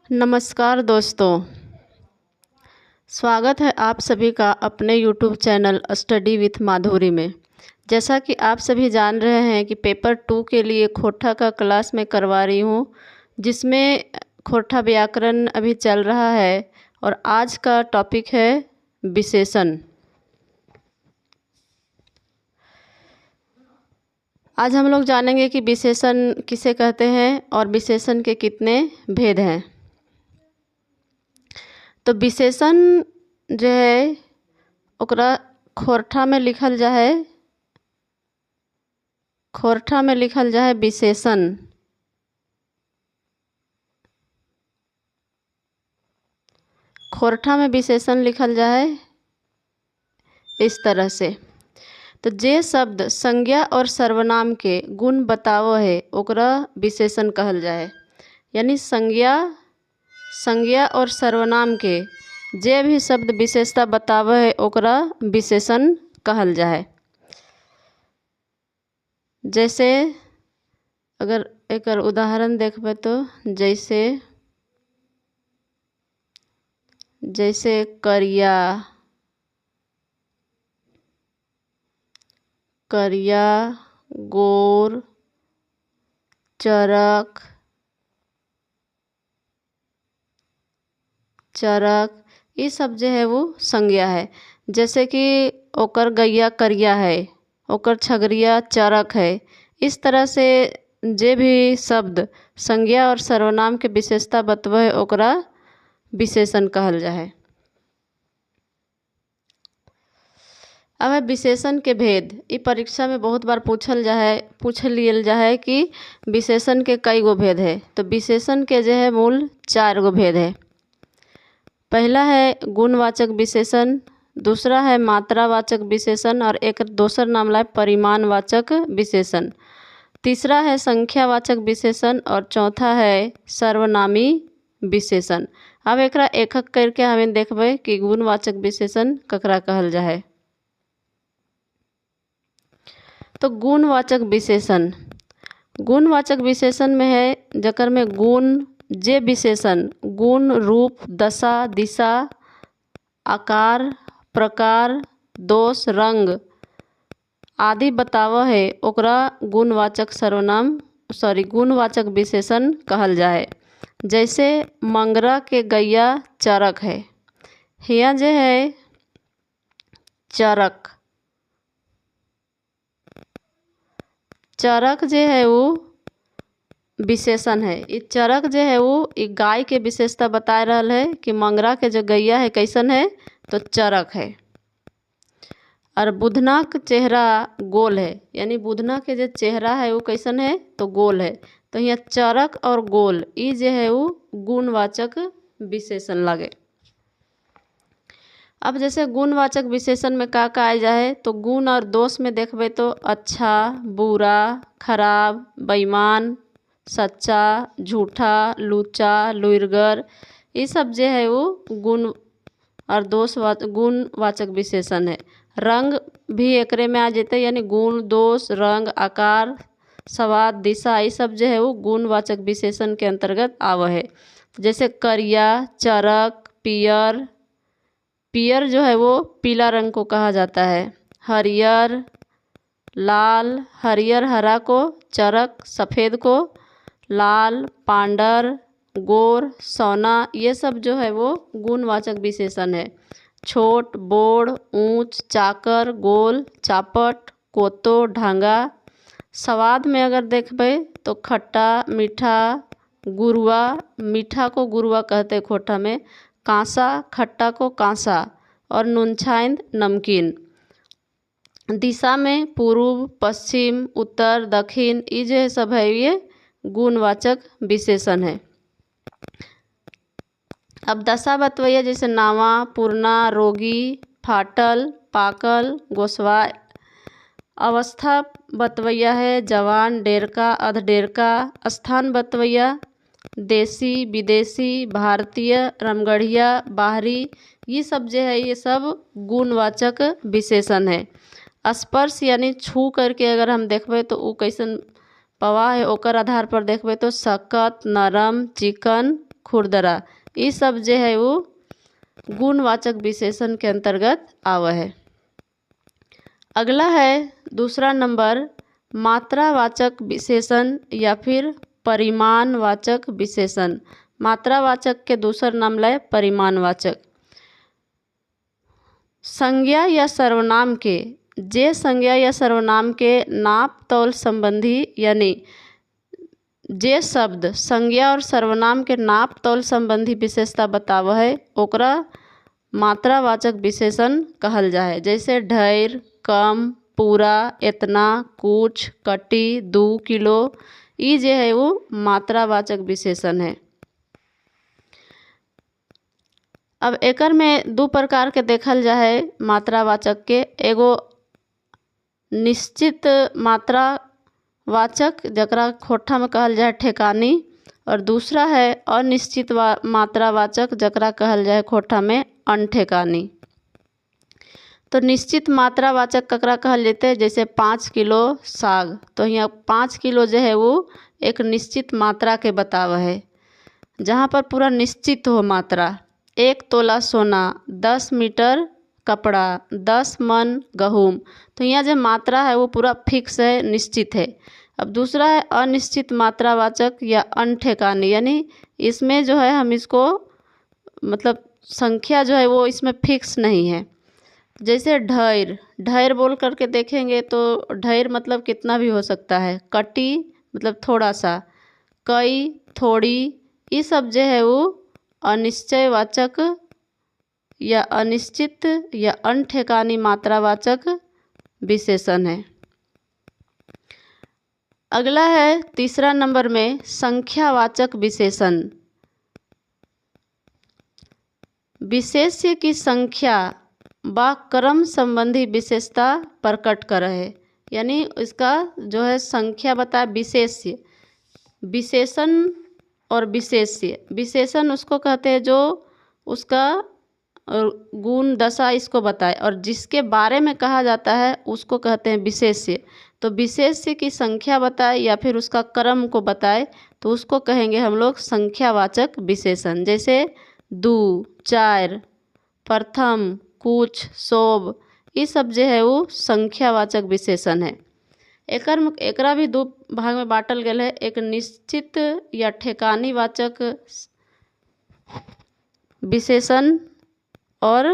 नमस्कार दोस्तों, स्वागत है आप सभी का अपने YouTube चैनल स्टडी विथ माधुरी में। जैसा कि आप सभी जान रहे हैं कि पेपर 2 के लिए खोटा का क्लास मैं करवा रही हूँ, जिसमें खोटा व्याकरण अभी चल रहा है और आज का टॉपिक है विशेषण। आज हम लोग जानेंगे कि विशेषण किसे कहते हैं और विशेषण के कितने भेद हैं। तो विशेषण जो है ओकरा खोरठा में लिखल जाए विशेषण। खोरठा में विशेषण लिखल जाए इस तरह से। तो जे शब्द संज्ञा और सर्वनाम के गुण बतावो है ओकरा विशेषण कहल जाए। यानी संज्ञा और सर्वनाम के जे भी शब्द विशेषता बतावे है ओकरा विशेषण कहल जाए। जैसे अगर एक उदाहरण देखबे तो जैसे करिया, गोर, चरक, ये सब जो है वो संज्ञा है। जैसे कि ओकर गैया करिया है, ओकर छगरिया चरक है। इस तरह से जे भी शब्द संज्ञा और सर्वनाम के विशेषता बतवे ओकरा विशेषण कहल जाए। अब है विशेषण के भेद। ये परीक्षा में बहुत बार पूछ लियल जाए कि विशेषण के कई गो भेद है। तो विशेषण के जो है मूल 4 गो भेद है। पहला है गुणवाचक विशेषण, दूसरा है मात्रावाचक विशेषण और एक दोसर नाम ला परिमाणवाचक विशेषण, तीसरा है संख्यावाचक विशेषण और चौथा है सर्वनामी विशेषण। अब एकरा एक एक करके हमें देखबे कि गुणवाचक विशेषण ककरा कहल जाए। तो गुणवाचक विशेषण में है जकर में गुण जे विशेषण गुण, रूप, दशा, दिशा, आकार, प्रकार, दोष, रंग आदि बताव है ओकरा गुणवाचक विशेषण कहल जाए। जैसे मंगरा के गैया चरक है। हिया जे है चरक जे है वो विशेषण है। ये चरक जो है वो एक गाय के विशेषता बता रहल है कि मंगरा के जो गैया है कैसन है तो चरक है। और बुधना का चेहरा गोल है, यानी बुधना के जो चेहरा है वो कैसन है तो गोल है। तो यहाँ चरक और गोल ये जो है वो गुणवाचक विशेषण लगे। अब जैसे गुणवाचक विशेषण में का आ जाए तो गुण और दोष में देखबे तो अच्छा, बुरा, खराब, बेईमान, सच्चा, झूठा, लूचा, लुइरगर ये सब जो है वो गुण और गुणवाचक विशेषण है। रंग भी एकरे में आ जाते, यानी गुण, दोष, रंग, आकार, स्वाद, दिशा ये सब जो है वो गुणवाचक विशेषण के अंतर्गत आव है। जैसे करिया, चरक, पियर जो है वो पीला रंग को कहा जाता है। हरियर, लाल, हरियर हरा को, चरक सफ़ेद को, लाल, पांडर, गोर, सोना ये सब जो है वो गुणवाचक विशेषण है। छोट, बोड़, ऊंच, चाकर, गोल, चापट, कोतो, ढांगा। स्वाद में अगर देखबे तो खट्टा, मीठा, गुरुआ, मीठा को गुरुआ कहते हैं खोटा में, कांसा, खट्टा को कांसा और नुनछाइंद, नमकीन। दिशा में पूर्व, पश्चिम, उत्तर, दक्षिण ये जो सब है ये गुणवाचक विशेषण है। अब दशा बतवैया जैसे नावा, पूर्णा, रोगी, फाटल, पाकल, गोस्वाय। अवस्था बतवैया है जवान, डेरका, अधडेरका। स्थान बतवैया देसी, विदेशी, भारतीय, रमगढ़िया, बाहरी ये सब जो है ये सब गुणवाचक विशेषण है। स्पर्श यानी छू करके अगर हम देखबे तो वो कैसन पवा है ओकर आधार पर देखबे तो सख्त, नरम, चिकन, खुरदरा, ये सब जो है वो गुणवाचक विशेषण के अंतर्गत आवा है। अगला है दूसरा नंबर मात्रावाचक विशेषण या फिर परिमाणवाचक विशेषण। मात्रावाचक के दूसरा नाम है परिमाणवाचक। संज्ञा या सर्वनाम के जे संज्ञा या सर्वनाम के नाप तौल संबंधी यानी जे शब्द संज्ञा और सर्वनाम के नाप तौल संबंधी विशेषता बतावा है ओकरा मात्रावाचक विशेषण कहल जा है। जैसे ढेर, कम, पूरा, इतना, कुछ, कटी, 2 किलो, ये जो है वो मात्रावाचक विशेषण है। अब एकर में 2 प्रकार के देखल जा है मात्रावाचक के। एगो निश्चित मात्रावाचक जकरा खोट्ठा में कहल जाए ठेकानी, और दूसरा है अनिश्चित मात्रावाचक जकरा कहल जाए खोट्ठा में अनठेकानी। तो निश्चित मात्रावाचक ककरा कहल जाते, जैसे 5 किलो साग, तो यहाँ 5 किलो जो है वो एक निश्चित मात्रा के बतावा है, जहाँ पर पूरा निश्चित हो मात्रा। 1 तोला सोना, 10 मीटर कपड़ा, 10 मन गेहूँ, तो यहाँ जो मात्रा है वो पूरा फिक्स है, निश्चित है। अब दूसरा है अनिश्चित मात्रावाचक या अनठेकानी, यानी इसमें जो है हम इसको मतलब संख्या जो है वो इसमें फिक्स नहीं है। जैसे ढेर, ढेर बोल करके देखेंगे तो ढेर मतलब कितना भी हो सकता है। कटी मतलब थोड़ा सा, कई, थोड़ी, ये सब जो है वो अनिश्चयवाचक या अनिश्चित या अनठेकानी मात्रावाचक विशेषण है। अगला है तीसरा नंबर में संख्यावाचक विशेषण। विशेष्य की संख्या व क्रम संबंधी विशेषता प्रकट कर है, यानी इसका जो है संख्या बताए विशेष्य। विशेषण और विशेष्य, विशेषण उसको कहते हैं जो उसका गुण दशा इसको बताए, और जिसके बारे में कहा जाता है उसको कहते हैं विशेष्य। तो विशेष्य की संख्या बताए या फिर उसका क्रम को बताए तो उसको कहेंगे हम लोग संख्यावाचक विशेषण। जैसे 2, 4, प्रथम, कुछ, सोब, ये सब जो है वो संख्यावाचक विशेषण है। एकरा भी 2 भाग में बांटल गया है। एक निश्चित या ठेकानी वाचक विशेषण और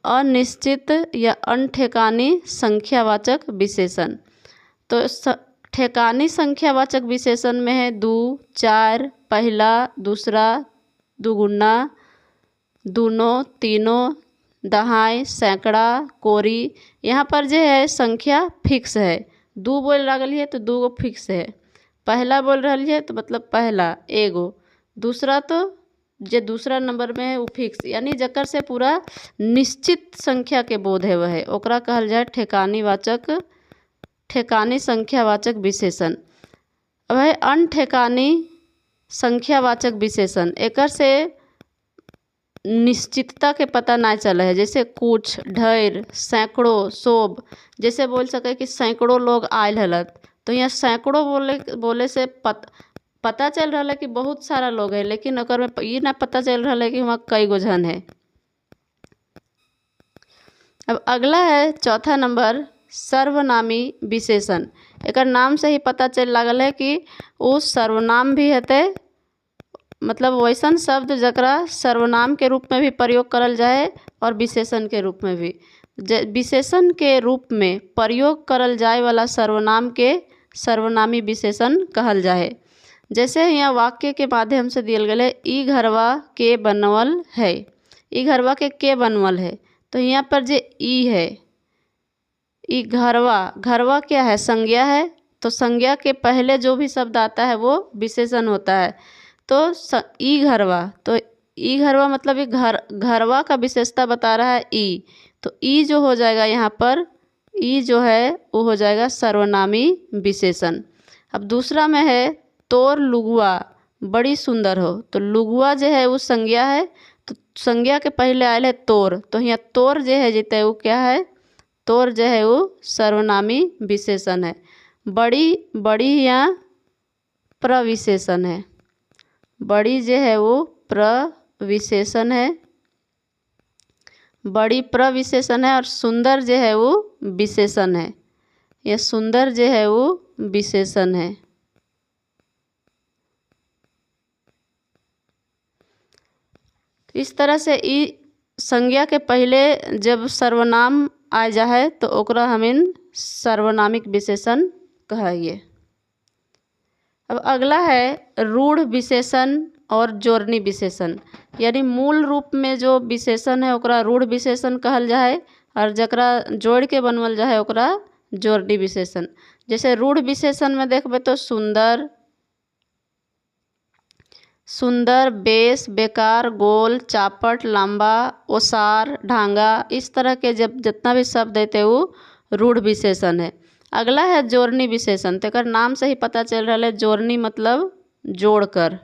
अनिश्चित या अनठेकानी संख्यावाचक विशेषण। तो ठेकानी संख्यावाचक विशेषण में है 2, 4, पहला, दूसरा, दुगुना, दूनों, तीनों, दहाई, सैकड़ा, कोरी। यहाँ पर जो है संख्या फिक्स है। 2 बोल रही है तो 2 गो फिक्स है। पहला बोल रही है तो मतलब पहला एगो, दूसरा तो जो दूसरा नंबर में है वो फिक्स, यानी जकर से पूरा निश्चित संख्या के बोध है वह ओकरा कहल जाए ठेकानी संख्यावाचक विशेषण। अब है अनठेकानी संख्यावाचक विशेषण। एकर से निश्चितता के पता ना चला है। जैसे कुछ, ढेर, सैकड़ों, सोब, जैसे बोल सके कि सैकड़ों लोग आयल हलत, तो यहाँ सैकड़ों बोले से पता चल रहा है कि बहुत सारा लोग है, लेकिन अगर में ये ना पता चल रहा है कि वहाँ कई गो जन है। अब अगला है चौथा नंबर सर्वनामी विशेषण। एक नाम से ही पता चल लगल है कि वो सर्वनाम भी है, मतलब वैसन शब्द जकरा सर्वनाम के रूप में भी प्रयोग करल जाए और विशेषण के रूप में भी। विशेषण के रूप में प्रयोग करल जाए वाला सर्वनाम के सर्वनामी विशेषण कहल जाए। जैसे यहाँ वाक्य के माध्यम से दियल गए ई घरवा के बनवल है, ई घरवा के बनवल है, तो यहाँ पर जो ई है, ई घरवा क्या है, संज्ञा है, तो संज्ञा के पहले जो भी शब्द आता है वो विशेषण होता है। तो ई घरवा मतलब ये घरवा का विशेषता बता रहा है ई, तो ई जो हो जाएगा यहाँ पर, ई जो है वो हो जाएगा सर्वनामी विशेषण। अब दूसरा में है तोर लुगुआ बड़ी सुंदर हो, तो लुगुआ जो है वो संज्ञा है, तो संज्ञा के पहले आयल है तोर, तो यहाँ तोर जो है जीते वो क्या है, तोर जो है वो सर्वनामी विशेषण है। बड़ी यहाँ प्रविशेषण है, बड़ी जो है वो प्रविशेषण है, बड़ी प्रविशेषण है, और सुंदर जो है वो विशेषण है। यह सुंदर जो है वो विशेषण है। इस तरह से ई संज्ञा के पहले जब सर्वनाम आ जाए तो ओकरा हमें सर्वनामिक विशेषण कहिए। अब अगला है रूढ़ विशेषण और जोड़नी विशेषण। यानी मूल रूप में जो विशेषण है ओकरा रूढ़ विशेषण कहल जाए, और जकरा जोड़ के बनवल जाए ओकरा जोड़नी विशेषण। जैसे रूढ़ विशेषण में देखबे तो सुंदर, सुंदर, बेस, बेकार, गोल, चापट, लंबा, ओसार, ढांगा, इस तरह के जब जितना भी शब्द देते वो रूढ़ विशेषण है। अगला है जोड़नी विशेषण। तो एकर नाम से ही पता चल रहा है जोड़नी मतलब जोड़कर।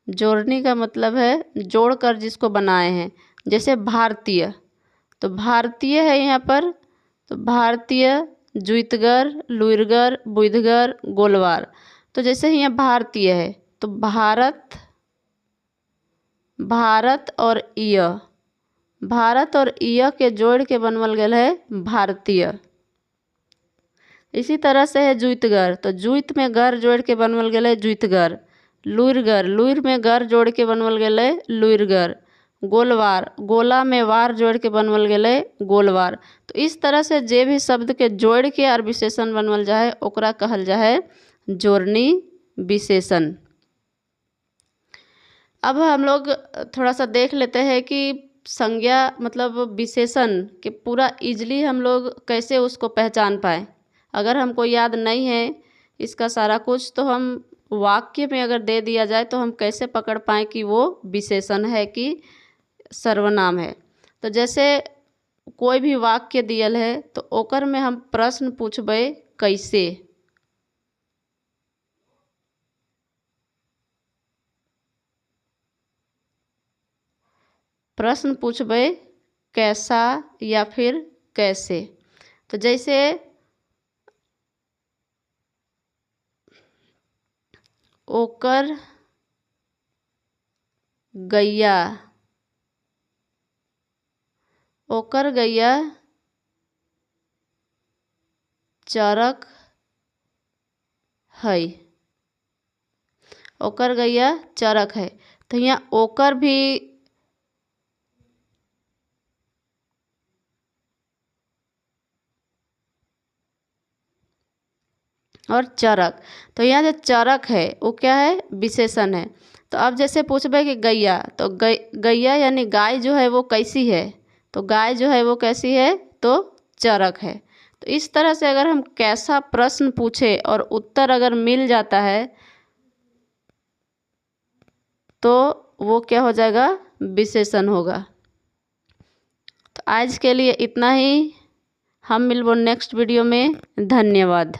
जोड़नी का मतलब है जोड़कर जिसको बनाए हैं। जैसे भारतीय, तो भारतीय है यहाँ पर, तो भारतीय, जुइतगर, लुइरगर, बुइधगर, गोलवार। तो जैसे यहाँ भारतीय है तो भारत, भारत और य, भारत और य के जोड़ के बनवल गया है भारतीय। इसी तरह से है जुइतगर, तो जुइत में गर जोड़ के बनवल गया है जुइतगर। लुइरगर, लुइर में गर जोड़ के बनवल गया है लुइरगर। गोलवार, गोला में वार जोड़ के बनवल गया है गोलवार। तो इस तरह से जे भी शब्द के जोड़ के और विशेषण बनवल जाए ओकरा कहल जाए जोड़नी विशेषण। अब हम लोग थोड़ा सा देख लेते हैं कि संज्ञा मतलब विशेषण के पूरा इजली हम लोग कैसे उसको पहचान पाए। अगर हमको याद नहीं है इसका सारा कुछ, तो हम वाक्य में अगर दे दिया जाए तो हम कैसे पकड़ पाएँ कि वो विशेषण है कि सर्वनाम है। तो जैसे कोई भी वाक्य दियल है तो ओकर में हम प्रश्न पूछबे कैसे। प्रश्न पूछबे कैसा या फिर कैसे। तो जैसे ओकर गैया, ओकर गैया चरक है, ओकर गैया चरक है। तो यहाँ ओकर भी और चरक, तो यहाँ जो चरक है वो क्या है विशेषण है। तो अब जैसे पूछबे कि गैया, तो गैया यानी गाय जो है वो कैसी है, तो गाय जो है वो कैसी है तो चरक है। तो इस तरह से अगर हम कैसा प्रश्न पूछे और उत्तर अगर मिल जाता है तो वो क्या हो जाएगा विशेषण होगा। तो आज के लिए इतना ही, हम मिलबो नेक्स्ट वीडियो में। धन्यवाद।